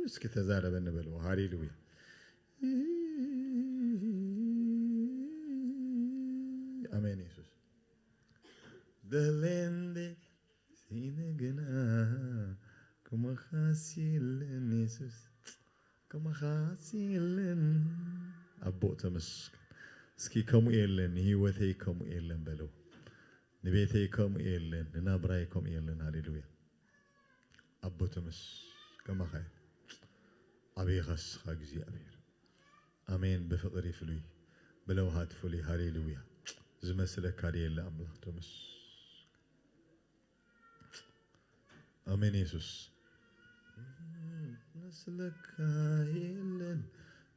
እስኪ ተዛረበ እንበለው ሃሌሉያ አሜን ኢየሱስ ደለንዴ ሲነገና ከመሐሲልን ኢየሱስ ከመሐሲልን አቦ ተመስገን እስኪ ከሙ የለን ህይወቴ ከሙ የለን በለው ንቤቴ ከሙ የለን ናብራይ ከሙ የለን ሃሌሉያ አቦ ተመስገን ማኻይ አቤኻስ እግዚአብሔር አሜን በፍቅር ይፍሉይ በለውሃት ፍሉይ ሃሌሉያ ዝመስለካ የለ አምላክ ተመስገን አሜን ኢየሱስ ዝመስለካ የለን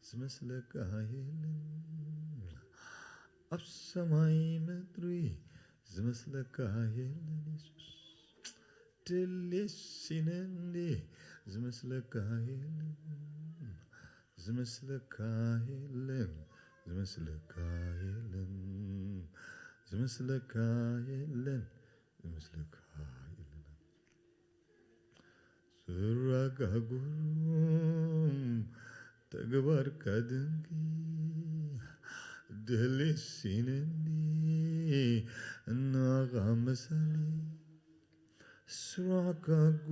ዝመስለካ የለን አብሰማይ ምድሪ ዝመስለካ የለን ኢየሱስ ድልሲነንዴ ዝመስለካ የለን ዝመስለካ የለን ዝመስለካ የለን ዝመስለካ የለን ዝመስለካ ስራጋጉም ተግባር ከድንቂ ድልሲነኒ እናጋመሰሊ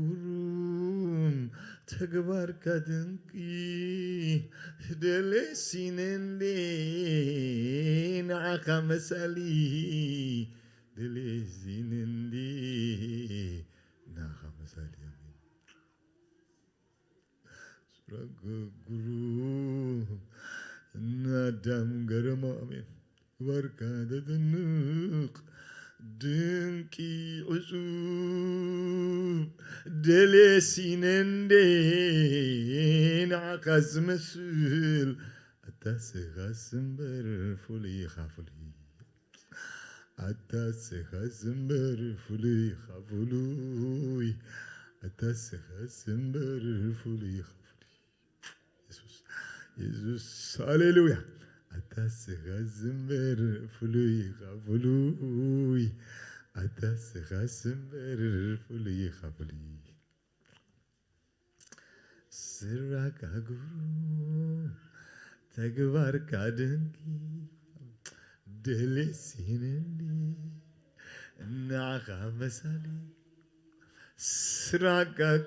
ስራጋጉም ተግባር ከድንቂ ድልሲነኒ እናጋመሰሊ ድልሲነኒ እናጋመሰሊ رجعوا ندم گرم آمین ورکاد دنق دنکی عصوب دل سینندین عکس مسل اتاس خاسم بر فلی خفلی اتاس خاسم بر فلی خفلوی اتاس خاسم بر فلی ኢየሱስ ሃሌሉያ አታስጋዝምበር ፍሉይ ኻፍሉይ አታስጋዝምበር ፍሉይ ኻፍሉይ ስራጋጉሩ ተግባር ካድንቂ ደለሲነኒ እናኻ መሳሊ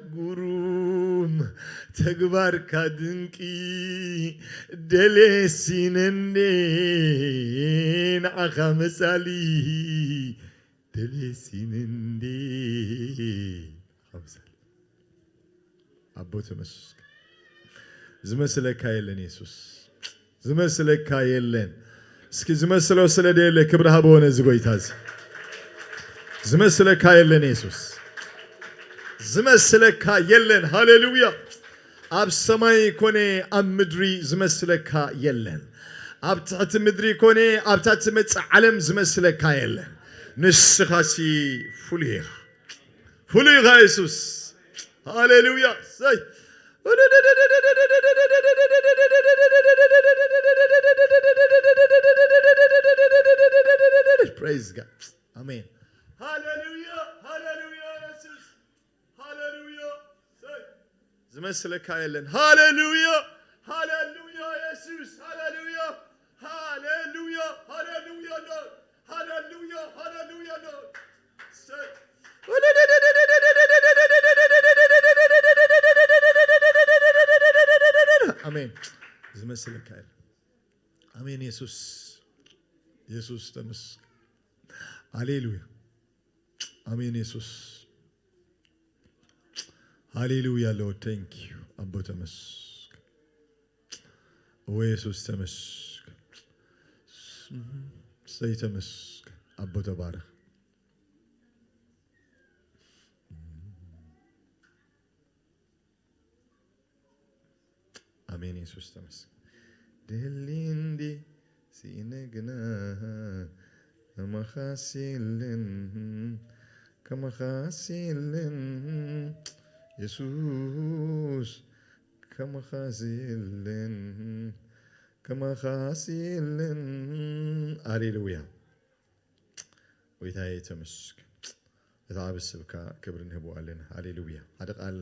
ስራጋጉሩም ተግባር ካድንቂ ደለሲነኒ ናኻ መሳሊ ደለሲነኒ ኸምሳሊ አቦ ተመስገን ዝመስለካ የለን ኢየሱስ ዝመስለካ የለን እስኪ ዝመስለው ስለደለ ክብርሃ በሆነ ዝጎይታዝ ዝመስለካ የለን ኢየሱስ ዝመስለካ የለን ሃሌሉያ አብ ሰማይ ኮኔ አብ ምድሪ ዝመስለካ የለን አብ ታሕቲ ምድሪ ኮኔ አብ ታሕቲ መጽእ ዓለም ዝመስለካ የለን ንስኻሲ ፍሉይ ኢየሱስ ሃሌሉያ ሰይ praise God amen hallelujah hallelujah Jesus hallelujah ዝመስለካ የለን hallelujah hallelujah Jesus hallelujah hallelujah hallelujah Lord hallelujah hallelujah Lord say አሜን ዝመስለካ የለን አሜን ኢየሱስ ኢየሱስ ተመስገን ሃሌሉያ አሜን ኢየሱስ ሃሌሉያ ሎርድ ታንክ ዩ አቦ ተመስገን ኢየሱስ ተመስገን ሰይ ተመስገን አቦ ተባረክ አሜን ኢየሱስ ተመስገን ደሊንዲ ሲነግና ከመሐሲልን ኢየሱስ ከመሐሲልን ሃሌሉያ ወይታዬ ተመስገን ለታብስብካ ክብር እንህበዋለን ሃሌሉያ አደ ቃል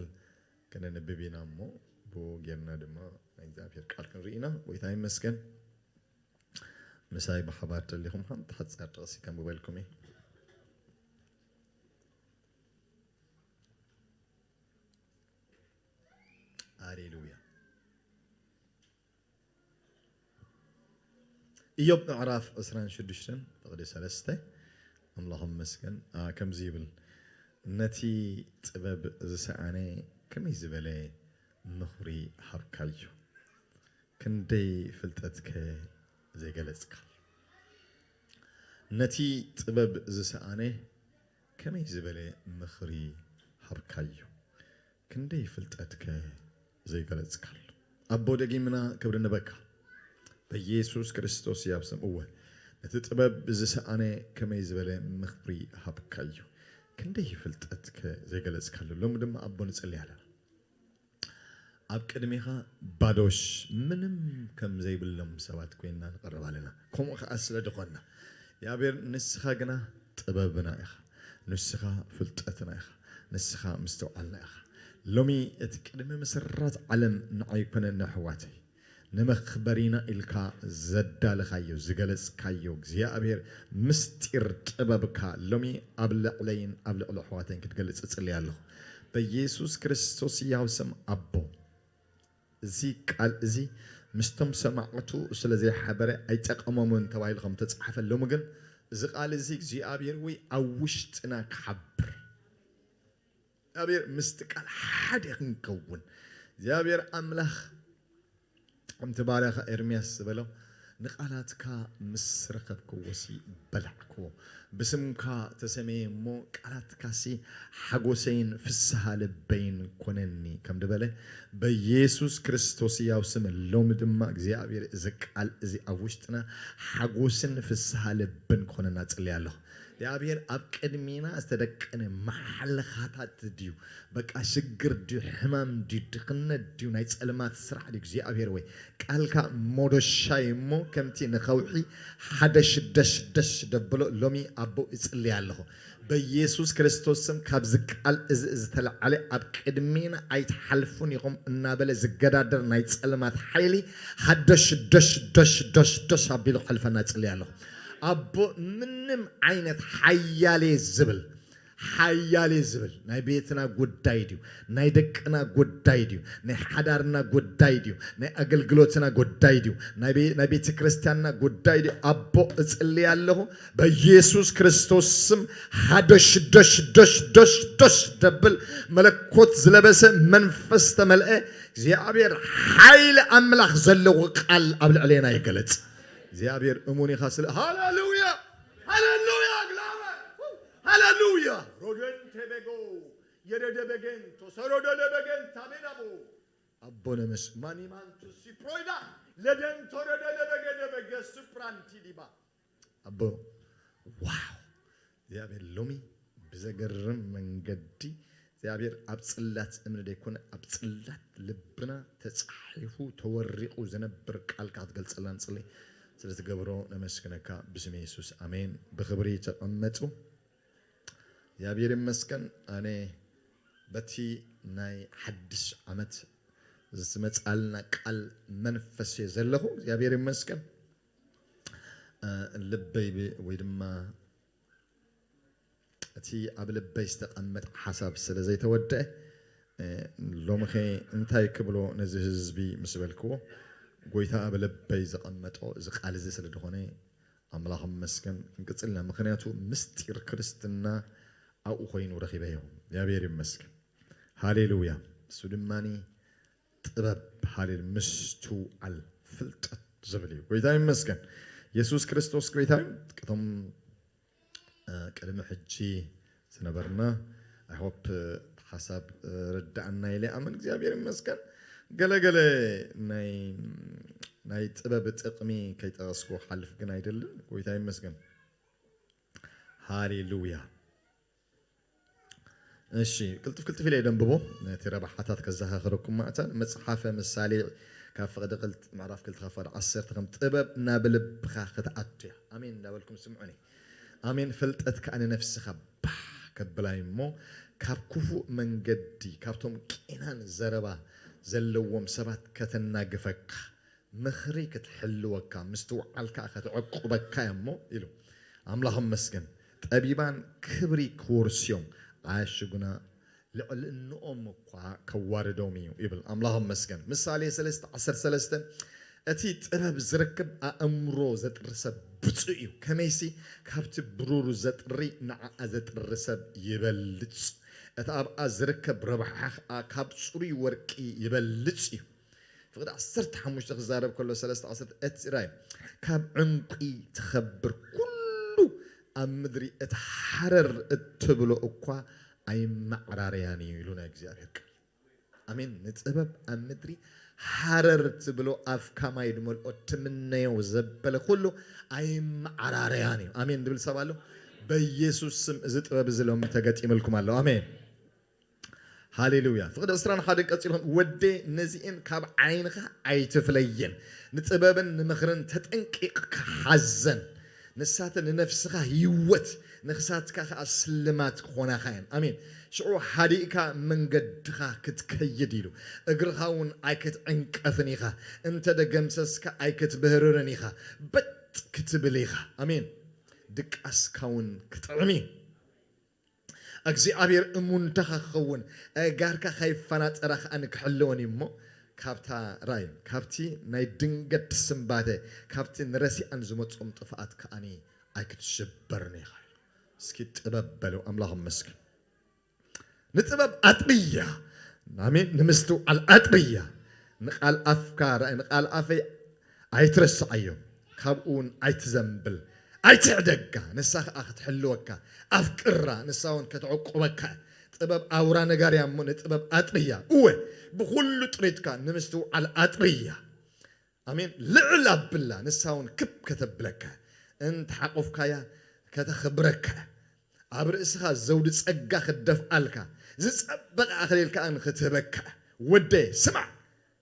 ከነነብቢና ሞ بو جيرنا دما እግዚአብሔር ቃል ክንሪኢና ወይታ ይመስገን ምሳይ በሐባር ተልኹም ሀም ተሐጻር ጥቅሲ ከም በልኩም ሃሌሉያ ኢዮብ ምዕራፍ 26 ተቅዲ 3 አምላሁም መስገን ከም ዝብል ነቲ ጥበብ ዝሰዓነ ከመይ ዝበለ ምኽሪ ሐብካዩ ክንደይ ፍልጠትከ ዘይገለጽካ ነቲ ጥበብ ዝሰዓነ ከመይ ዝበለ ምኽሪ ሐብካዩ ክንደይ ፍልጠትከ ዘይገለጽካ አቦ ደጊምና ክብር ንበካ በኢየሱስ ክርስቶስ ያብስም እወ ነቲ ጥበብ ዝሰዓነ ከመይ ዝበለ ምኽሪ ሐብካዩ ክንደይ ፍልጠትከ ዘይገለጽካ ሎም ድማ አቦ ንጽልያለና ኣብ ቅድሚኻ ባዶሽ ምንም ከም ዘይብሎም ሰባት ኮይና ንቀርባለና ከምኡ ከዓ ስለ ድኾና ያቤር ንስኻ ግና ጥበብና ኢኻ ንስኻ ፍልጠትና ኢኻ ንስኻ ምስተውዓልና ኢኻ ሎሚ እቲ ቅድሚ መሰራት ዓለም ንዓይኮነና ኣሕዋተይ ንመኽበሪና ኢልካ ዘዳልኻዮ ዝገለጽካዮ እግዚአብሔር ምስጢር ጥበብካ ሎሚ ኣብ ልዕለይን ኣብ ልዕሊ ኣሕዋተይን ክትገልጽ ጽልያ ኣለኹ በኢየሱስ ክርስቶስ ያው ስም አቦ زي قال زي مستم سمعته سلزي حبره اي تقممون تبايلكم تتصحف لهم ግን زي قال زي እግዚአብሔር ወይ አውሽጥና ከብር እግዚአብሔር ምስትቃል ሓደ ክንከውን እግዚአብሔር አምላኽ እንተ ባሪያኸ ኤርሚያስ በለው ንቃላትካ ምስረከብኩ ወሲ በላዕኩ በስምካ ተሰሜሞ ቃላትካሲ ሐጎሰይን ፍስሐ ልበይን ኮነኒ ከም ደበለ በኢየሱስ ክርስቶስ ያው ስም ሎም ድማ እግዚአብሔር ዝቃል እዚ አውሽጥና ሐጎስን ፍስሐ ልብን ኮነና ጽልያለሁ እግዚአብሔር ኣብ ቅድሚና ዝተደቀነ መሐለኻታት ዲዩ በቃ ሽግር ዲዩ ሕማም ዲዩ ድኽነት ዲዩ ናይ ጸልማት ስራሕ ዲዩ እግዚአብሔር ወይ ቃልካ ሞዶሻይሞ ከምቲ ንኸውሒ ሓደ ሽደሽ ደብሎ ሎሚ አቦ ይጽልያለሁ በኢየሱስ ክርስቶስ ስም ካብ ዝቃል እዚ ዝተለዓለ ኣብ ቅድሚና ኣይትሐልፉን ይኹም እናበለ ዝገዳደር ናይ ጸልማት ኃይሊ ሓደሽ ኣቢሉ ሐልፈና ጽልያለሁ አቦ ምንም አይነት ሐያሌ ዝብል ናይ ቤትና ጉዳይ ዲዩ ናይ ደቅና ጉዳይ ዲዩ ናይ ሓዳርና ጉዳይ ዲዩ ናይ አገልግሎትና ጉዳይ ዲዩ ናይ ቤተ ክርስቲያንና ጉዳይ ዲዩ አቦ እጽልያለሁ በኢየሱስ ክርስቶስ ስም ሓደሽ ደብል መለኮት ዝለበሰ መንፈስ ተመልአ እግዚአብሔር ኃይል አምላኽ ዘለዎ ቃል ኣብ ልዕሌና ይገለጽ እግዚአብሔር እሙኒ ኻስለ ሃሌሉያ ግላማ ሃሌሉያ ሮገን ተበጎ የደደበገን ተሰሮደደበገን ታሜናቦ አቦነመስ ማኒማንቱ ሲፕሮይዳ ለደን ተረደደበገደበገ ሱፕራንቲ ዲባ አቦ ዋው እግዚአብሔር ሎሚ በዘገርም መንገዲ እግዚአብሔር አብጽላት እምነደ ይኮነ አብጽላት ልብና ተጻሒፉ ተወሪቁ ዘነብር ቃል ካትገልጽላን ጽልይ ስለተገብሮ ነመስከነካ በስመ ኢየሱስ አሜን በክብሪ ተቀመጡ እግዚአብሔር ይመስገን አኔ በቲ ናይ ሐድስ ዓመት ዝመጻልና ቃል መንፈስ የዘለኹ እግዚአብሔር ይመስገን ልበይ ወይ ድማ እቲ ኣብ ልበይ ዝተቀመጠ ሐሳብ ስለዘይተወደ ሎምኸ እንታይ ክብሎ ነዚ ህዝቢ ምስበልክዎ ጎይታ በልበይ ዘቀመጦ ዝቃል እዚ ስለደሆነ አምላኽ መስገን እንቅጽልና ምክንያቱ ምስጢር ክርስትና አው ኮይኑ ረኺበዮ እግዚአብሔር ይመስገን ሃሌሉያ እሱ ድማኒ ጥበብ ሃሌል ምስቱ አል ፍልጠት ዝብል ጎይታ ይመስገን ኢየሱስ ክርስቶስ ጎይታ ቅቶም ቅድመ ሕጂ ዝነበርና አይ ሆፕ ሐሳብ ረዳእና ኢለ አመን እግዚአብሔር ይመስገን ገለገለ ናይ ጥበብ ጥቅሚ ከይጠስኩ ሐልፍ ግን አይደለም ጎይታ ይመስገን ሃሌሉያ እሺ ክልጥፍ ኢለ ደንብቦ ተረባሓታት ከዛኸረኩም ማዕታን መጽሐፈ ምሳሌ ካፈቀደቅልት ማዕራፍ ክልት ከፈር 10 ከም ጥበብ ናብልብኻ ከተአትያ አሜን እንዳበልኩም ስምዑኒ አሜን ፍልጠት ከአነ ነፍስኻ ከብላይሞ ካብ ክፉ መንገዲ ካብቶም ቂናን ዘረባ ዘለዎም ሰባት ከተናግፈካ ምኽሪ ክትሕልወካ ምስትውዓልካ ከተዕቁበካ እሞ ኢሉ አምላኽም መስገን ጠቢባን ክብሪ ክወርስዮም አያሽጉና ልዕልንኦም እኳ ከዋርዶም እዩ ይብል አምላኽም መስገን ምሳሌ 3:13 እቲ ጥበብ ዝረክብ አእምሮ ዘጥርሰብ ብፁዕ እዩ ከመይሲ ካብቲ ብሩር ዘጥሪ ንዓኣ ዘጥርሰብ ይበልጽ እቲ ኣብኣ ዝርከብ ረብሓ ካብ ጽሩይ ወርቂ ይበልጽ እዩ ፍቅድ 15 ክዛረብ ከሎ 3:10 እቲ ራይ ካብ ዕንቂ ትኸብር ኩሉ ኣብ ምድሪ እቲ ሓረር እትብሎ እኳ ኣይማዕራርያን እዩ ኢሉና እግዚአብሔር ቃል አሜን ንጥበብ ኣብ ምድሪ ሓረር ትብሎ ኣፍካ ማይ ድመልኦ ትምነዮ ዘበለ ኩሉ ኣይማዕራርያን እዩ አሜን ድብል ሰባሎ በኢየሱስ ስም እዚ ጥበብ ዝሎም ተገጢምልኩም አለው አሜን ሃሌሉያ ፍቅድ 21 ቀጽሎም ወዴ ነዚእን ካብ ዓይንኻ ኣይትፍለየን ንጥበብን ንምኽርን ተጠንቂቕካ ሓዘን ንሳተን ንነፍስኻ ህይወት ንኽሳትካ ኣስልማት ክኾናኻየን አሜን ሽዑ ሓዲእካ መንገድኻ ክትከይድ ኢሉ እግርኻ እውን ኣይክትዕንቀፍን ኢኻ እንተደገምሰስካ ኣይክትብህርርን ኢኻ በጥ ክትብል ኢኻ አሜን ድቃስካ እውን ክትዕሚ እግዚአብሔር እሙንተኻ ክኸውን ጋርካ ከይፈናፀረኻ ንክሕልወን እሞ ካብታ ራይ ካብቲ ናይ ድንገት ስምባተ ካብቲ ንረሲአን ዝመጾም ጥፍኣት ከኣኒ ኣይክትሽበርን ኢኻ እስኪ ጥበብ በለው አምላኽም መስገን ንጥበብ አጥብያ አሜን ንምስትውዓል አጥብያ ንቃል ኣፍካ ንቃል ኣፈይ ኣይትረስዓዮም ካብኡውን ኣይትዘንብል ኣይትዕደጋ ንሳኻ ክትሕልወካ ኣፍቅራ ንሳውን ከተዕቁበካ ጥበብ ኣውራ ነጋርያ እሞ ንጥበብ አጥብያ እወ ብኩሉ ጥሪትካ ንምስትውዓል አጥብያ አሜን ልዕል ኣብላ ንሳውን ክብ ከተብለካ እንተሓቆፍካያ ከተኽብረካ ኣብ ርእስኻ ዘውዲ ጸጋ ክደፍኣልካ ዝጸበቐ ኣኽሊልካ ክትህበካ ወደ ስማዕ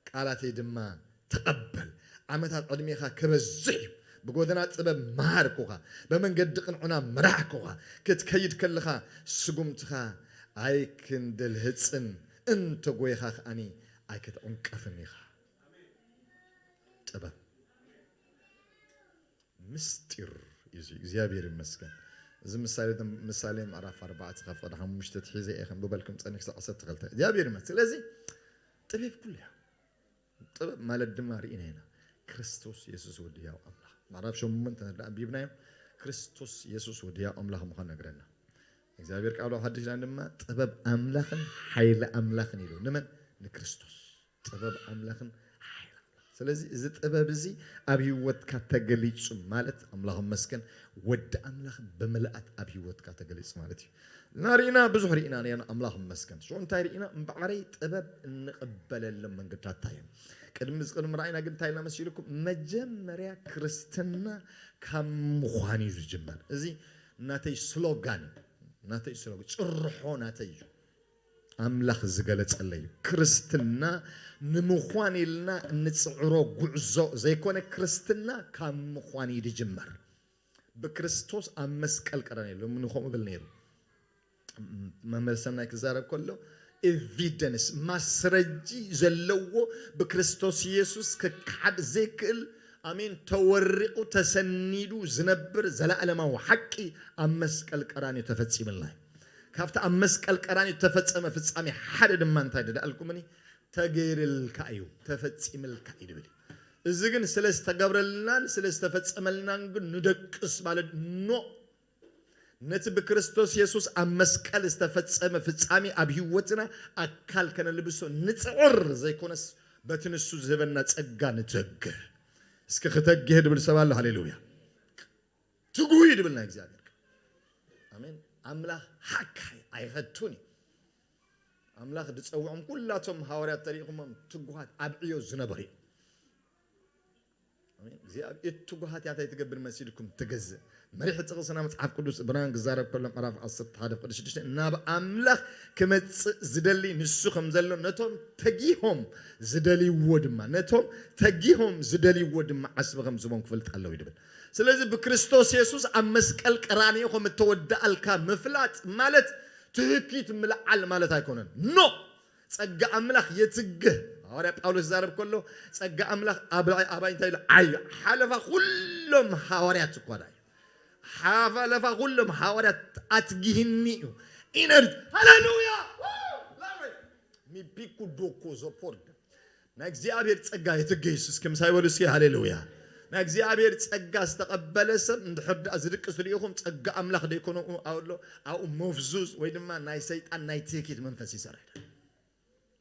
ቃላተይ ድማ ተቐበል ዓመታት ዕድሜኻ ክበዝሕ እዩ بقودنا تبى ماركوها بمنقد قنعنا مراكوها كتكيد كلها سقمتها أيكن دلهتسن أنت قويها أني أيكت أنكفنيها تبى مستر يجي زيابير المسكن زي مثالي معرف 4 خفض هم مش تتحيزي إخم ببالكم تانيك سأصد تغلطة زيابير المسكن لازم تبي كلها تبى مال الدمار هنا كريستوس يسوع وديا الله معرف شو من تنا بيبناهم كريستوس يسوع وديا الله مخان نقرنا إخبار قالوا حدش عندما تبى أملاخن حيل أملاخن يلو نمن لكريستوس تبى أملاخن حيل سلزي إذا تبى بزي أبي ود كاتجليش مالت أملاهم مسكن ود أملاخ بملأت أبي ود كاتجليش مالتي نارينا بزهرينا أنا أملاهم مسكن شو أنت رينا بعري تبى نقبل لما قلت تايم قدم زقدم راينا قلت هاي مسيركم مجمريا كريستنا كم مخاني جمر ازي ناتي سلوغان صرحو ناتي املاخ زغلص الله كريستنا نمخواني لنا نصعرو غعزو زي كونه كريستنا كم مخواني جمر بكريستوس امسقل قراني لمن خوم بلنيرو ممرسنا كزارب كله evidence مسرجي زلوا بكريستوس يسوع كحد ذكر آمين تورقو تسندو زنبر زلالما وحقي أمسك القرآن تفتسم الله كافت أمسك القرآن تفتسم فتسامي حد ما أنت هذا الكمني تغير الكايو تفتسم الكايد بدي إذا كن سلست قبر لنا سلست تفتسم لنا ندقس بالد نو نت بكريستوس يسوع أمسكال استفتسم فتسامي أبيوتنا أكل كنا لبسه نتعر زي كونس بتنسو زبنا تأجا نتأج اسكختك جهد بالسوال هاليلويا تقويد بالنا إجزاء آمين أملاخ حق أيهتوني أملاخ تسوعهم كلاتهم هورات طريقهم تقوهات أبعيو زنبري آمين زي التقوهات يعطي تقبل مسيركم تجزء مريح تغصنا متعب قدوس إبراهيم جزارب كلهم عرف أصل هذا قدوس شديد ناب أملاخ كم زدلي نسخهم زلوا نتهم تجيهم زدلي ودما نتهم تجيهم زدلي ودما عسبهم زبون كفلت الله يدبل سلازم بكريستوس يسوع أمسك القراني هم تودع الكام مفلات مالت تهكيت ملعل مالت هيكونن نو تجا أملاخ يتجه هورا باولوس زارب كله صقا املاخ اباي انت اي حلفا كلهم حواريات كودا حلفا كلهم حواريات اتجهني انرد هاليلويا مي بيكو دوكو زوبورد نا እግዚአብሔር ጸጋ የተገይስ እስከምሳይወል እስኪ ሃሌሉያ ና እግዚአብሔር ጸጋ አስተቀበለ ሰብ እንድሕዳ ዝድቅስ ልይኹም ጸጋ አምላኽ ደይኮኑ አው መፍዙዝ ወይ ድማ ናይ ሰይጣን ናይ ትኪት መንፈስ ይሰራል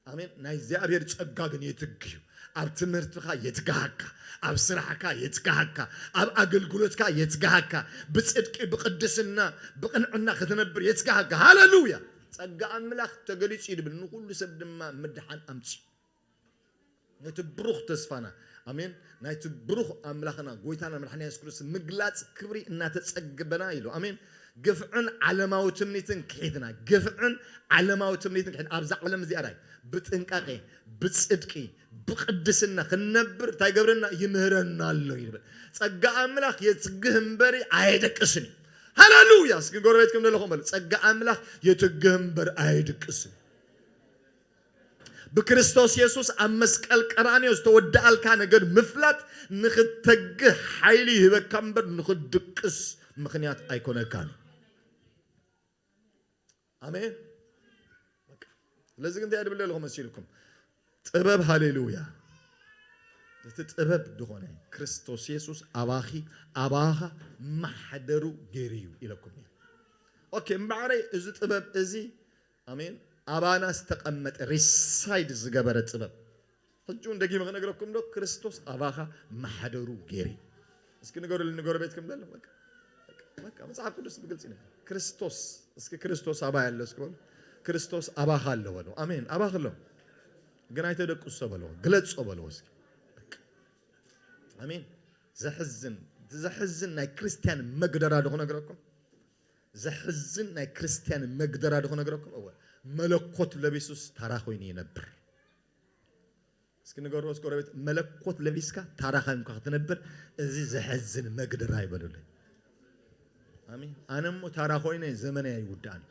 አሜን ናይ እግዚአብሔር ጸጋ ግን የትግዩ አብ ትምህርትካ የትጋሃካ አብ ስራሕካ የትጋሃካ አብ አገልግሎትካ የትጋሃካ በጽድቅ በቅድስና በቅንዕና ከተነብር የትጋሃካ ሃሌሉያ ጸጋ አምላኽ ተገሊጽ ይድብል ሁሉ ሰብ ድማ ምድሓን አምጪ نتبروخ تسفانا امين نتبروخ املاخنا غويتانا مدحنا يسوع ክርስቶስ مغلاص كبري እና ተጸግበና ይሉ አሜን ግፍዕን ዓለማው ትምኒትን ከሄድና ግፍዕን ዓለማው ትምኒትን ከሄድ አብዛ ዓለም እዚ አራይ በጥንቃቄ በጽድቂ በቅድስና ከነብር ታይገብርና ይምህረናል ይብል ጸጋ አምላኽ የትግህም በሪ አይደቅስን ሃሌሉያ እስኪ ጎረቤትኩም ለለኹም በል ጸጋ አምላኽ የትግህም በር አይደቅስን بكريستوس يسوس أمسكال كرانيوس تودع الكان قد مفلات نختجه حيلي هو كمبر نخدكس مخنيات أيقونة كان آمين لازم أنت أدب لهم أسيلكم تباب هاليلويا تتباب دخونه كريستوس يسوس أباها محدرو جريو إلىكم أوكي معري إذا تباب إزي آمين አባና ተቀመጠ ሪሳይድ ዝገበረ ጽበብ ህጁን ደጊ መነገረኩም ነው ክርስቶስ አባኻ ማህደሩ ጌሪ እስኪ ንገሩ ቤትኩም ደለ በቃ መጽሐፍ ቅዱስ በግልጽ ነው ክርስቶስ እስኪ ክርስቶስ አባ ያለው እስኪ ክርስቶስ አባኻ አለው ነው አሜን አባኻ አለው ግን አይተደቁስ ሰበለው ግለጽ ሰበለው እስኪ አሜን ዘሕዝን ናይ ክርስቲያን መግደራ ደሆ ነገረኩም ዘሕዝን ናይ ክርስቲያን መግደራ ደሆ ነገረኩም አወ መለኮት ለቢሱስ ታራኾይኒ ነበር እስኪ ንገሩስ ጎረቤት መለኮት ለቢስካ ታራኻይምካ ከተነበር እዚ ዘሕዝን መግደራ ይበሉልኝ አሜን አነሞ ታራኾይኒ ዘመነ ይውዳን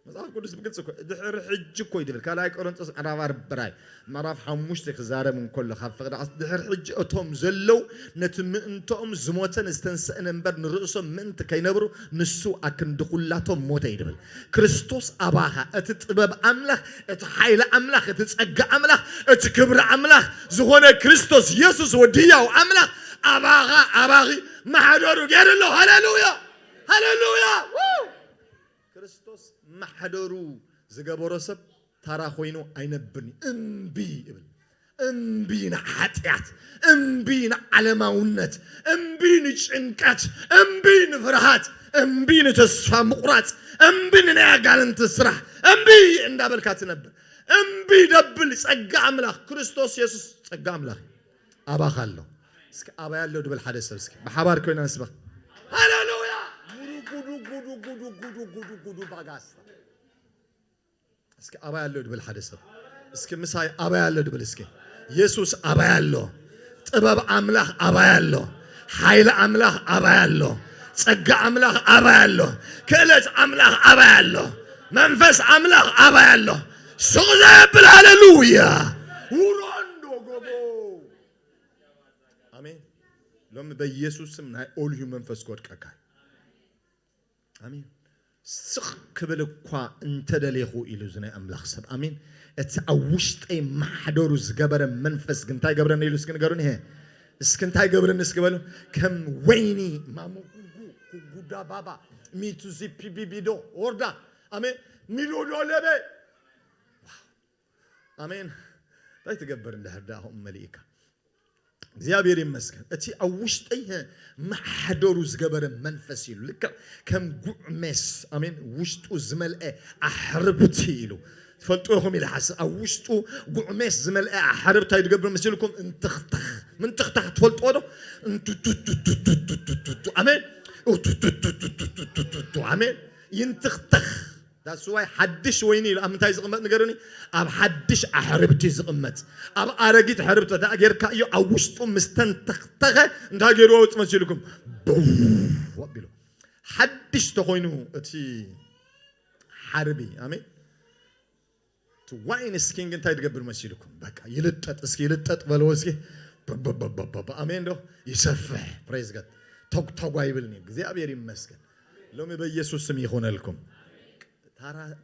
መጽሐፍ ቅዱስ በግልጽ እኮ ድሕሪ ሕጅ እኮ ይድብል ካላይ ቆሮንጦስ ምዕራፍ 4 ምዕራፍ 5 ክዛረብ እንከሎ ካብ ፍቅድ ድሕሪ ሕጅ እቶም ዘለው ነቲ ምእንቶም ዝሞተን ዝተንሰአን እምበር ንርእሶም ምእንቲ ከይነብሩ ንሱ አክንዲ ኩላቶም ሞተ ይድብል ክርስቶስ አባኻ እቲ ጥበብ አምላኽ እቲ ኃይለ አምላኽ እቲ ጸጋ አምላኽ እቲ ክብሪ አምላኽ ዝኾነ ክርስቶስ ኢየሱስ ወዲያው አምላኽ አባኺ ማሕደሩ ገይርሎ ሃሌሉያ ሃሌሉያ ክርስቶስ ማሕደሩ ዝገበሮ ሰብ ታራ ኮይኑ አይነብርኒ እምቢ ይብል እምቢ ንኃጢአት እምቢ ንዓለማውነት እምቢ ንጭንቀት እምቢ ንፍርሃት እምቢ ንተስፋ ምቁራጽ እምቢ ንናያጋንንት ስራሕ እምቢ እንዳበልካ ትነብር እምቢ ደብል ጸጋ አምላኽ ክርስቶስ ኢየሱስ ጸጋ አምላኽ አባኻ አለው እስኪ አባ ያለው ድብል ሓደ ሰብ እስኪ በሓባር ኮይና ንስበኽ ሃሌሉያ ጉዱ ባጋስ እስኪ አባ ያለው ድብል ሓደ ሰብ እስኪ ምሳይ አባ ያለው ድብል እስኪ ኢየሱስ አባ ያለው ጥበብ አምላኽ አባ ያለው ኃይል አምላኽ አባ ያለው ጸጋ አምላኽ አባ ያለው ክእለት አምላኽ አባ ያለው መንፈስ አምላኽ አባ ያለው ሶዘብል ሃሌሉያ ውራንዶ ጎቦ አሜን ሎም በኢየሱስ ስም ናይ ኦልዩ መንፈስ ወድቀካ አሜን ስኽ ክብል እኳ እንተደለኹ ኢሉ ዝናይ አምላኽ ሰብ አሜን እቲ አውሽጠይ ማሕደሩ ዝገበረ መንፈስ ግን እንታይ ገብረን ኢሉ እስኪ ንገሩን ይሄ እስኪ እንታይ ገብረን እስኪ በሉ ከም ወይኒ ማሙጉ ጉዳ ባባ ሚቱዚ ፒቢቢዶ ወርዳ አሜን ሚሎዶ ለበ አሜን ታይ ተገበር እንደህዳሁም መልእካ እግዚአብሔር ይመስገን እቲ አውሽጠይ ማሕደሩ ዝገበረ መንፈስ ይሉ ልክ ከም ጉዕሜስ አሜን ውሽጡ ዝመልአ አሕርብቲ ይሉ تفلتوهم إلى حسن أوشتو قعمس زمل أحرب تايد قبل مسيلكم انتختخ من تختخ تفلتوه انتو أمين أمين ينتختخ ده سواي حدش ويني أم تايز قمت نقرني أب حدش أحربتي زقمت أب أرجيت حربت ده أجر كأيو أوشتو مستنتختخ انت أجروا وتمسيلكم وقبله حدش تخوينه أتي حربي أمين ዋይን እስኪ እንታይ ትገብር መስይልኩም በቃ ይልጠጥ እስኪ ይልጠጥ በለው እስኪ አሜን ነው ይሰፍህ ፕሬዝ ጋድ ተጓ ይብልኝ እግዚአብሔር ይመስገን ሎሚ በኢየሱስ ስም ይሆነልኩም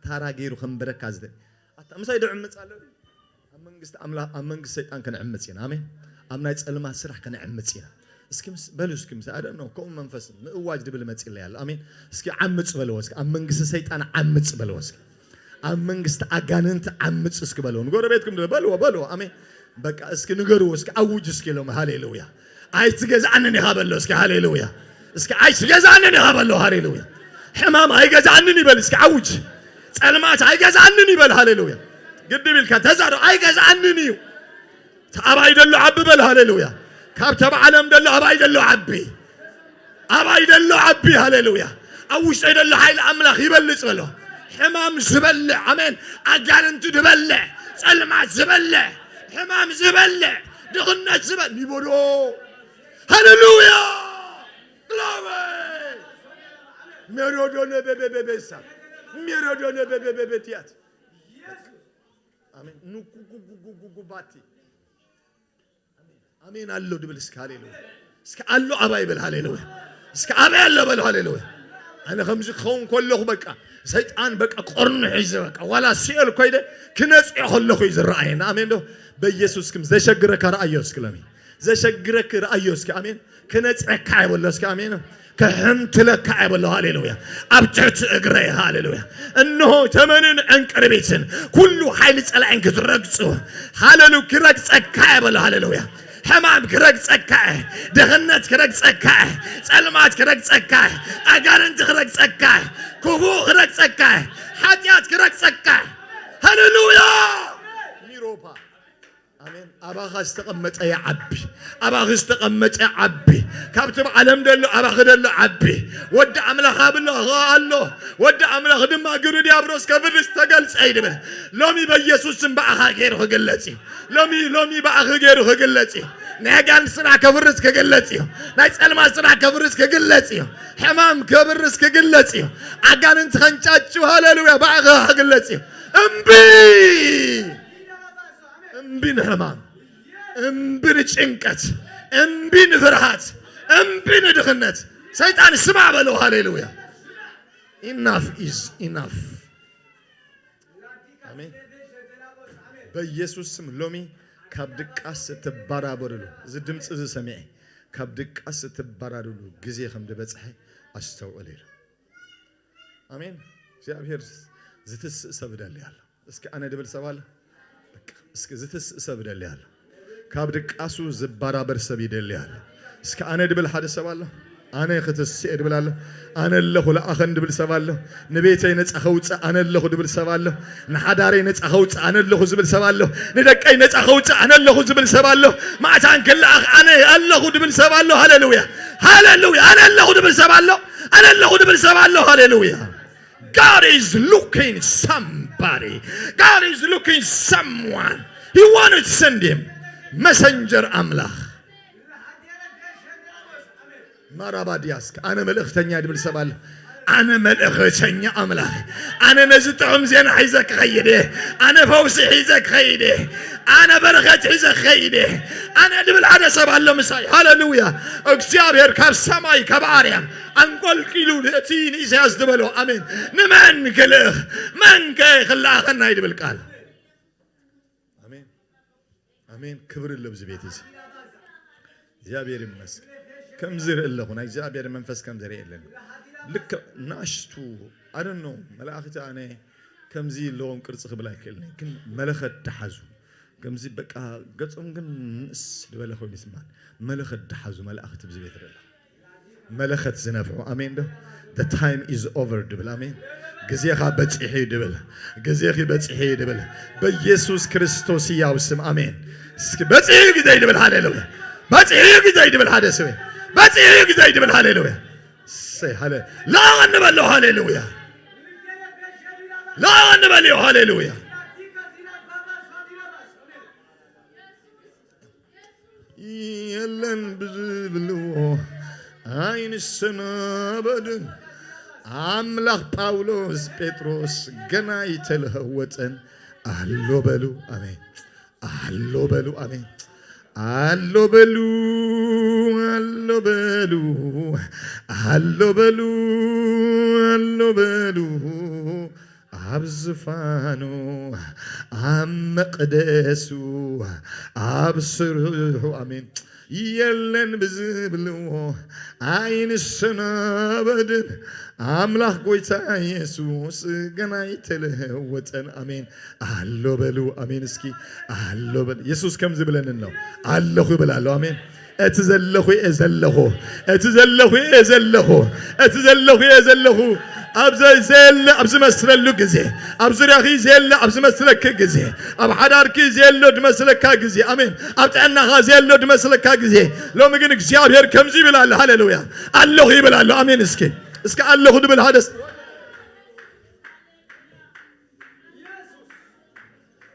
ታራ ገይሩ ከምበረካ ዝደ አምሳይ ደዕምጻለ አመንግስት አምላክ አመንግስት ሰይጣን ከነዕምጽና አሜን አምናይ ጸልማ ስራሕ ከነዕምጽና እስኪ በሉ እስኪ አደን ነው ኮም መንፈስ ምእዋጅ ድብል መጽለ ያለ አሜን እስኪ አምጽ በለው እስኪ አመንግስት ሰይጣን አምጽ በለው እስኪ አመንግስት አጋንንት አምጽ እስኪ በለው ጎረቤትኩም በለው አሜን በቃ እስኪ ንገሩ እስኪ አውጅ እስኪ ለው ሃሌሉያ አይትገዛንን ይሃበለው እስኪ ሃሌሉያ እስኪ አይትገዛንን ይሃበለው ሃሌሉያ ሕማም አይገዛንን ይበል እስኪ አውጅ ጸልማት አይገዛንን ይበል ሃሌሉያ ግድብል ከተዛሩ አይገዛንን ይው ታባይ ደሉ አብ በል ሃሌሉያ ካብተ ዓለም ደሉ አባይ ደሉ አቢ ሃሌሉያ አውጅ ደሉ ኃይል አምላክ ይበልጽ በለው ሕማም ዝበልዕ አሜን አጋንንት ዝበልዕ ጸልማት ዝበልዕ ሕማም ዝበልዕ ድኽነት ዝበልዕ ይበሎ ሃሌሉያ ግሎሪ ሜሮዶነ በበበሳ ሜሮዶነ በበበቲያት አሜን ኑኩኩኩኩኩባቲ አሜን አሎ ድብል እስከ ሃሌሉያ እስከ አሎ አባይ በል ሃሌሉያ እስከ አባይ አሎ በል ሃሌሉያ أنا خمسة خون كله بقى سيطان بقى قرن حيزة بقى ولا سيل كويدة كناس يخلوه يزر رأينا آمين ده بيسوس كم زي شجرك رأيوس كلامي زي شجرك رأيوس كآمين كناس عكايب ولا سك آمين كهمت لك عيب الله هاليلويا أبتعت أجري هاليلويا إنه ثمن عنك ربيتن كله حيلت على عنك ترقصه هاليلو كرقص عكايب الله هاليلويا حمام كرقص عكاي دهنت كرقص عكاي سلمات كرقص عكاي أجانت كرقص عكاي كفو كرقص عكاي حديات كرقص عكاي هاليلويا ميروبا آمين أبغى استقمت يا عبي أبغى استقمت يا عبي كابتن علم دلو أبغى دلو عبي ودع عمله خابله الله ودع عمله خدم ما قرد يا بروس كفر استقل سعيد به لومي بيسوس بأخا غيره قلتي لومي بأخا غيره قلتي نهجان سرع كفرس كقلتي نايس ألما سرع كفرس كقلتي حمام كفرس كقلتي عجان انت خنشات شو هاللويا بأخا قلتي أمبين حمام أمبين شنكت أمبين فرحات أمبين دخنت سيطان اسمع بلو هاليلويا enough is enough آمين بيسوس سم لومي كابدك أس تبارابرلو زدمت إذا سمعي كابدك أس تبارابرلو جزية خم دبتسحي أشتو عليه آمين شاب هير زتس سبدالي الله اسك أنا دبل سوال اسك زتس سبدالي الله كابدك أسو زبارابر سبيدالي الله اسك أنا دبل حد سوال أنا ختس دبل الله أنا اللي خلا أخن دبل سوال نبيتي نت أخوت أنا اللي خد دبل سوال نحداري نت أخوت أنا اللي خد دبل سوال ندكي نت أخوت أنا اللي خد دبل سوال ما عشان كل أخ أنا اللي خد دبل سوال هاللويا هاللويا أنا اللي خد دبل سوال أنا اللي خد دبل سوال هاللويا God is looking somebody God is looking someone He wanted to send him messenger أملاخ مرابادياسك أنا ملأختني دبل سبال أنا ملأختني أملاخ أنا نزلت عمزين حيزك خيده أنا فوسي حيزك خيده أنا برغت حيزك خيده أنا دبل عدا سبال مساي هاللويا اكسياب يركب سماي كباريا أنقل كيلو لأتين إزاز دبلو أمين نمان كله من كي خلا خنا يدبل قال أمين أمين كبر اللي بزبيتي زيابير المسك كم زر إلا هنا زيابير منفس كم زر إلا لك ناشتو I don't know ملاختي أنا كم زي لون كرت خبلا كلني كن ملخت تحزو كم زي بقى قصهم كن نس دبل أخوي بسمان ملخت تحزو ملاختي بزبيت الله ملخت زنفعو أمين ده the time is over دبل أمين جزيخا بتحي دبل جزيخي بتحي دبل بيسوس كريستوس ياوسم أمين بتحي جزاي دبل هاللويا بتحي جزاي دبل هذا سوي بتحي جزاي دبل هاللويا سي هلا لا نبلو هاللويا لا نبلو هاللويا يلن بزبلو عين السنة بدن أملاخ باولوس بطرس جنا يتلهوتن አሎ በሉ አሜን አሎ በሉ አሜን አሎ በሉ አሎ በሉ አሎ በሉ አሎ በሉ አብዝፋኑ አመቅደሱ አብስሩሁ አሜን የለን ብዝብልዎ አይንሽና በድን አምላክ ጎይታ ኢየሱስ ገና ይተለወጠን አሜን አሎ በሉ አሜን እስኪ አሎ በሉ ኢየሱስ ከምዝ ብለን ነው አለሁ ይብላለሁ አሜን እትዘለሁ እዘለሁ እትዘለሁ እዘለሁ እትዘለሁ እዘለሁ أبزل أبز مسلك جزء أبزرخي زل أبز مسلك جزء أب حدارك زل لود مسلك جزء آمين أبتعنا غزل لود مسلك جزء لو مجنك زياب يركم زي بالله هاللويا الله يبلا الله آمين اسكي الله خد بالحدث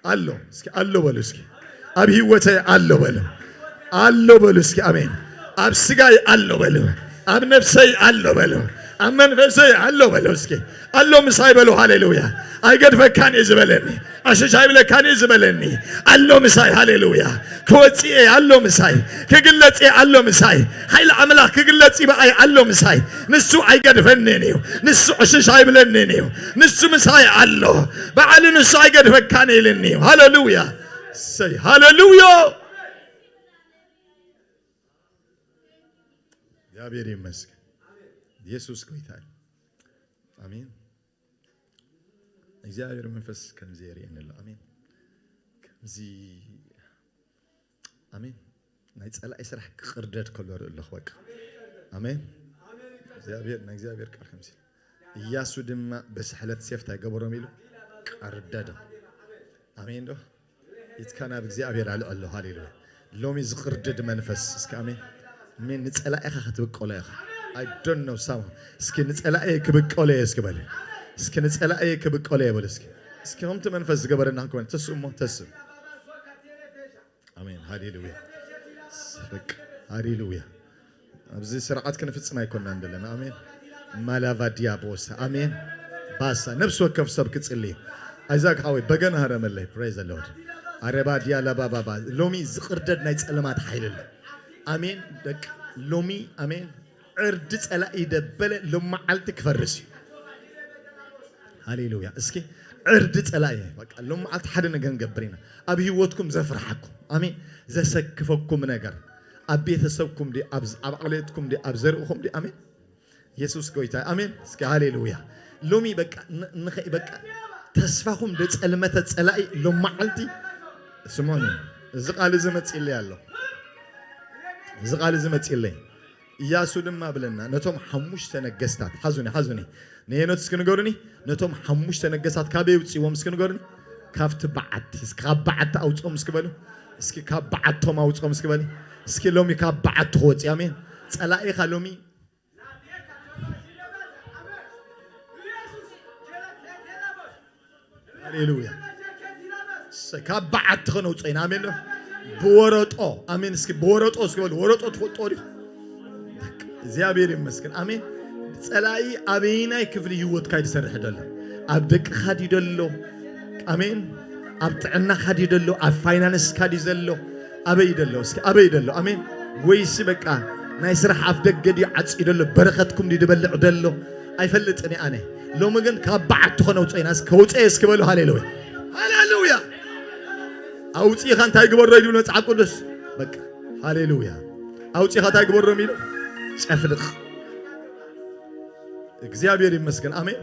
الله اسكي الله بلوسكي أبي وتى الله بلوسكي آمين أب سجاي الله بلو أب نفسي الله بلو أمن فسي الله بلوسكي الله مساي بلو هاليلويا أيقد فكان يزبلني أشجع بلا كان يزبلني الله مساي هاليلويا كوتي الله مساي كقلتي الله مساي هاي العملة كقلتي بقى الله مساي نسو أيقد فنينيو نسو أشجع بلنينيو نسو مساي الله بعد نسو أيقد فكان يلنيو هاليلويا سي هاليلويا يا بيري مسك ኢየሱስ ቆይታል አሜን እግዚአብሔር መንፈስ ከምዜሪ እንለው አሜን ከምዚ አሜን ናይ ጸላኢ ስራሕ ቅርደት ከለር ኣለኹ በቃ አሜን እግዚአብሔር ቃል ከምዚ ኢያሱ ድማ በስሕለት ሴፍታ ገበሮም ኢሉ ቀርደደ አሜን ዶ ይትካና እግዚአብሔር አለ አለ ሃሌሉያ ሎሚ ዝቅርደድ መንፈስ እስከ አሜን ምን ጸላኢኻ ክትበቀለ ኢኻ I don't know some. Skin it's ela e kibikole eskebale. Skin it's ela e kibikole baleski. Skin hom te manfas gabaran hankwan tasum tasum. Amen. Hallelujah. Hallelujah. Abzi sir'at kan fitsma ikonna andalana. Amen. Malava diabos. Amen. Basa nafs wakaf sab kitsilli. Isaac hawi bagan haramallay. Praise the Lord. Araba diala baba. Lomi zqirdad nay tsalamat haylal. Amen. Dak lomi amen. أرد على إيد بل لما علتك فرسي هاليلويا اسكي أرد على إيه لما علت حدا نجن جبرينا أبي واتكم زفر حكم آمين زسكفكم نجار أبي تسوكم دي أب عليتكم دي أبزركم دي آمين يسوع كويتا آمين اسكي هاليلويا لومي بك نخي بك تسفهم دت على متى على لما علتي سمعني زقال زمت إلي الله زقال زمت إلي ኢያሱ ድማ ብለና ነቶም ሐሙሽ ተነገስታት ሐዙኒ ነየኖት እስክንገሩኒ ነቶም ሐሙሽ ተነገስታት ካበይ ውጽኦም እስክንገሩኒ ካፍት በዓት እስከ በዓት አውጾም እስክበሉ እስኪ ካብዓቶም አውጾም እስክበሉ እስኪ ሎሚ ካብዓት ሆጽ አሜን ጸላኢኻ ሎሚ ሃሌሉያ ካብዓት ኸነው ጸይና አሜን በወረጦ አሜን እስኪ በወረጦ እስክበሉ ወረጦ ተፈጦሪ እግዚአብሔር ይመስገን አሜን ጸላይ አበይናይ ክፍል ህይወት ካይድ ሰርሕ ደለ አብ ደቅ ኻዲ ደሎ አሜን አብ ጥዕና ኻዲ ደሎ አብ ፋይናንስ ካዲ ዘሎ አበይ ደሎ እስኪ አበይ ደሎ አሜን ወይስ በቃ ናይ ስራሕ አፍ ደገዲ ዓጽ ደሎ በረኸትኩም ዲበልዕ ደሎ አይፈልጥኒ አነ ሎሚ ግን ካብዓት ኾነው ጸይናስ ከውጽ እስክበሉ ሃሌሉያ ሃሌሉያ አውጪ ኻንታይ ግበሮ ይሉ ነጻ ቅዱስ በቃ ሃሌሉያ አውጪ ኻንታይ ግበሮ ሚሉ ጸፍልቅ እግዚአብሔር ይመስገን አሜን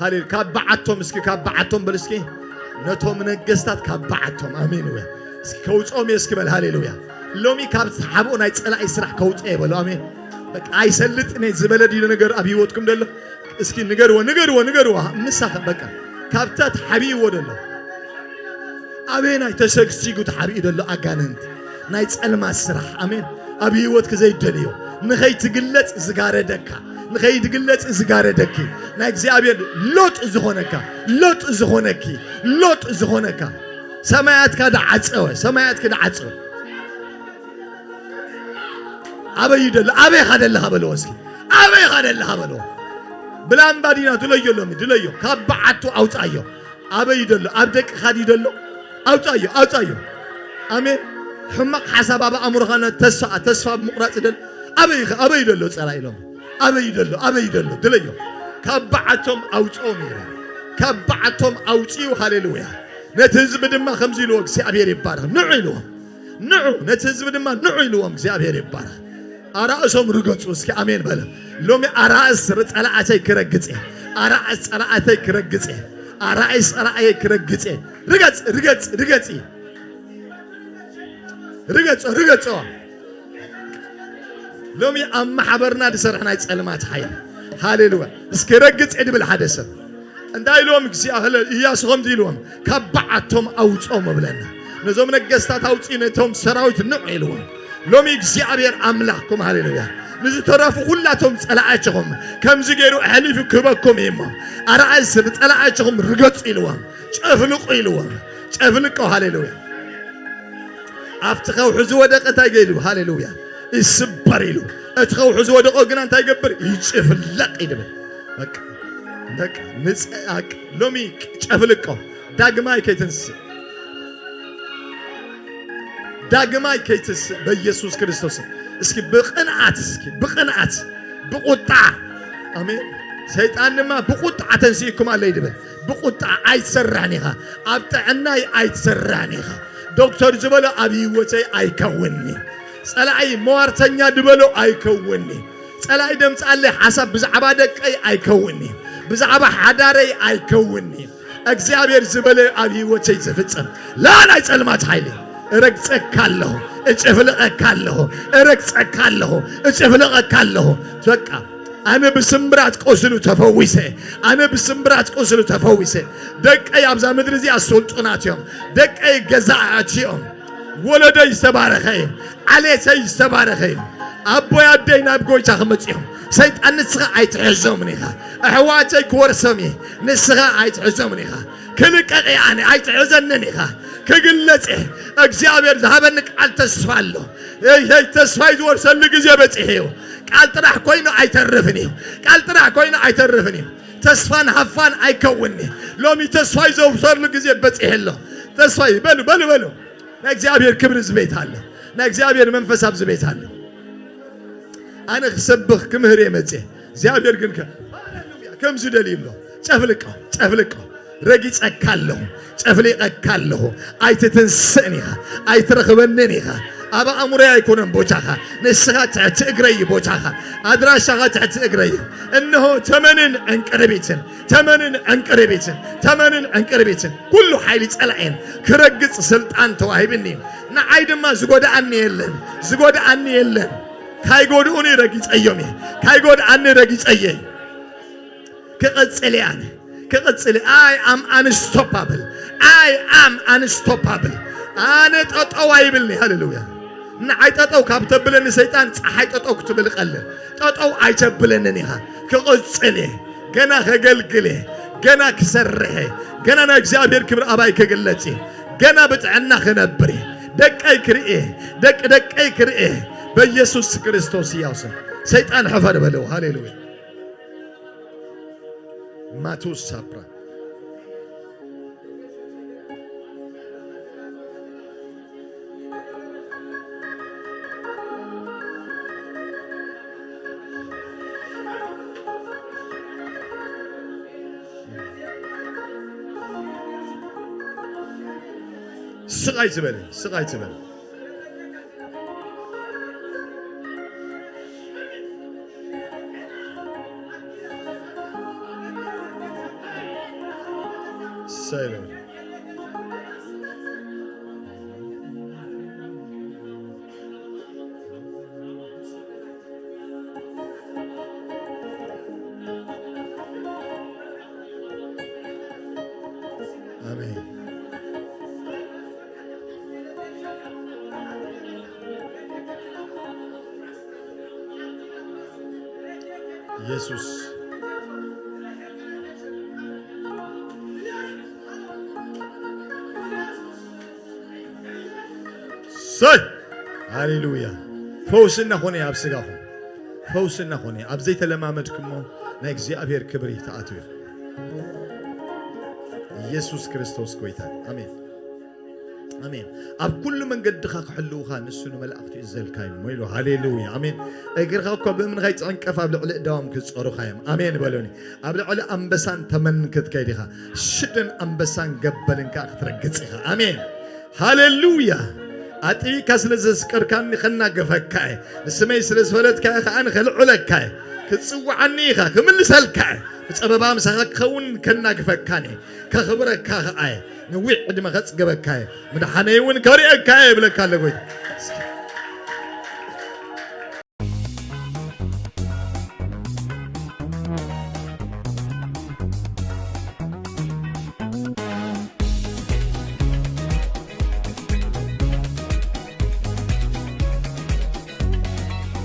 ሃሌሉ ካብዓቶም እስኪ ካብዓቶም በልስኪ ነቶም ነገስታት ካብዓቶም አሜን ወይ እስኪ ከውጾም እስኪበል ሃሌሉያ ሎሚ ካብ ተሓቦ ናይ ጸላኢ ስራሕ ከውጽ ይበሉ አሜን በቃ አይሰልጥኔ ዝበለዲ ነገር አብይወትኩም ደሎ እስኪ ንገርዎ ምሳኸ በቃ ካብታት ሓቢይ ወደሎ አሜን አይተሰግሲጉ ተሓቢ ደሎ አጋነንት ናይ ጸልማ ስራሕ አሜን አብይወት ከዘይደልዮ ንኸይ ትግለጽ ዝጋረደካ ንኸይ ትግለጽ ዝጋረደኪ ናይ እግዚአብሔር ሎጥ ዝኾነካ ሰማያት ካዳዓጸወ አበይ ደለ አበይ ኻደለኻ በለው እስኪ አበይ ኻደለኻ በለው ብላም ባዲና ድለዮ ካብዓቱ አውጣዮ أبي يدلو أبدك خاد يدلو أوتايو آمين حمق حسب أبا أمرخنا تسفى بمقرات دل أبي يدلو صلاة لهم أبي يدلو دليو كبعتهم أوتهم كبعتهم أوتيو هاليلويا نتهزب دما خمسي لوك سيابير يبارك نعو نتهزب دما نعو سيابير يبارك أرأسهم رقصوا اسكي آمين بلا لومي أرأس رتعلاتي كرقصي أرأس رأتي كرقصي أرأس رأي كرقصي رقصوا لومي أما حبرنا دسرحنا يتسألمات حيا هاليلويا اسكي رقص عدي بالحدث እንዳይ ሎም እግዚአብሔር ኢያሱም ዲሎም ከበዓቶም አውጾም ብለና ነዞም ነገስታት አውጪነቶም ሰራዊት ነው ይሉም ሎም እግዚአብሔር አምላክኩም ሃሌሉያ ንዝ ተራፉ ሁላቶም ጸላአቸውም ከምዚ ገይሩ አህሊፍ ክበኩም ይሞ አራአስ ጸላአቸውም ርገጽ ይሉም ጨፍልቆ ሃሌሉያ አፍትኸው ሕዙ ወደቀታ ይገሉ ሃሌሉያ ይስበር ይሉ እትኸው ሕዙ ወደቀ ግን አንተ ይገብር ይጭፍለቅ ይድበ በቃ نك نسأك لومي شافلكوا داغماي كيتس بيسوع كريستوس اسكي بقنعات بقطع امين سيطان ما بقطع تنسيكم على يدبل بقطع ايتسرانيها ابطعناي ايتسرانيها دكتور زبل ابي وتي ايكونني صلاي موارتنيا دبلو ايكونني صلاي دمص الله حسب بزعبا دقي ايكونني بزعبا حداري ايكونني እግዚአብሔር ዝበለ አብይ ወቸይ ዘፍጽም ላላይ ጸልማት ኃይሌ ረግጸካለሁ እጨፍለቀካለሁ በቃ አነ በስምራት ቆስሉ ተፈውሰ ደቀይ አብዛ ምድር እዚ አስወልጡናትዮም ደቀይ ገዛአትዮም ወለደይ ተባረኸይ አለሰይ ተባረኸይ አቦይ አደይና ብጎይታ ከመጽዮም ሰይጣን ንስኻ አይትዕዘም ነኻ አህዋተይ ኮርሰሚ ንስኻ አይትዕዘም ነኻ ክልቀቂ አነ አይትዕዘን ነኻ ከግለጽ እግዚአብሔር ዝሃበን ቃል ተስፋለሁ ይሄ ተስፋ ይወርሰል ጊዜ በጽሄው ቃል ጥራህ ኮይኑ አይተርፍኒ ተስፋን ሀፋን አይከውኒ ሎሚ ተስፋ ይዘውሰል ጊዜ በጽሄሎ ተስፋ በሉ ለእግዚአብሔር ክብር ዝቤት አለ ለእግዚአብሔር መንፈስ አብዝቤት አለ أنا خسبخ كم هري متى زيادة كنك كم زدليله شافلكه رجيت أكله أي تتنسنيها أي ترخبننيها أبا أمري يكون بوجهها نسخات تأجري بوجهها أدراسها تأجري إنه ثمن أنقربيتن كل حيل تسألين كرجت سلطان توهيبني نعيد ما زود عني يلن كاي غود اوني رغيص ايومي كاي غود ان رغيص ايي كقصلي اي ام unstoppable انا ططو ايبلني هاليلويا نعي ططو كابتبلن شيطان صحاي ططو كتبل قل ططو ايتبلننيها كقصلي غنا خغلغلي غنا كسره غنا نا እግዚአብሔር ክብር አባይ ከገለጪ غنا በጥዕና ከነብሪ ደቀይ ክርኤ በኢየሱስ ክርስቶስ ያውሰ ሰይጣን ሐፈር በለው ሃሌሉያ ማቱስ ሳፕራ ስቃይ ዝበለ Silent. Amen. Jesus. ሃሌሉያ ፈውስና ሆነ ያብስጋሁ ፈውስና ሆነ አብዘይ ተለማመድክሞ ናይ እግዚአብሔር ክብር ይታአቱ ኢየሱስ ክርስቶስ ጎይታ አሜን አሜን ኣብ ኩሉ መንገድ ድኻ ክሕልውኻ ንሱኑ መላእክቱ ይዘልካዮም ወይሎ ሃሌሉያ አሜን እግርኻ እኮ በምን ኸይ ጸንቀፍ ኣብ ልዕሊ ዳዋም ክጾሩኻዮም አሜን በሉኒ ኣብ ልዕሊ አንበሳን ተመንክት ከይዲኻ ሽድን አንበሳን ገበልንካ ክትረግጽ ኢኻ አሜን ሃሌሉያ አጥቢካ ስለዘስቀርካኒ ኸናገፈካ ንስመይ ስለዝፈለጥካ ኸኣን ኸልዑለካ ክትጽዋዓኒ ኢኻ ክምልሰልካ በጸበባ ምሳኻ ክኸውን ከናገፈካኒ ከኽብረካ ኸኣየ نويع عندما خص جبكاي مدحنيون كاريكاي بلكالة قوي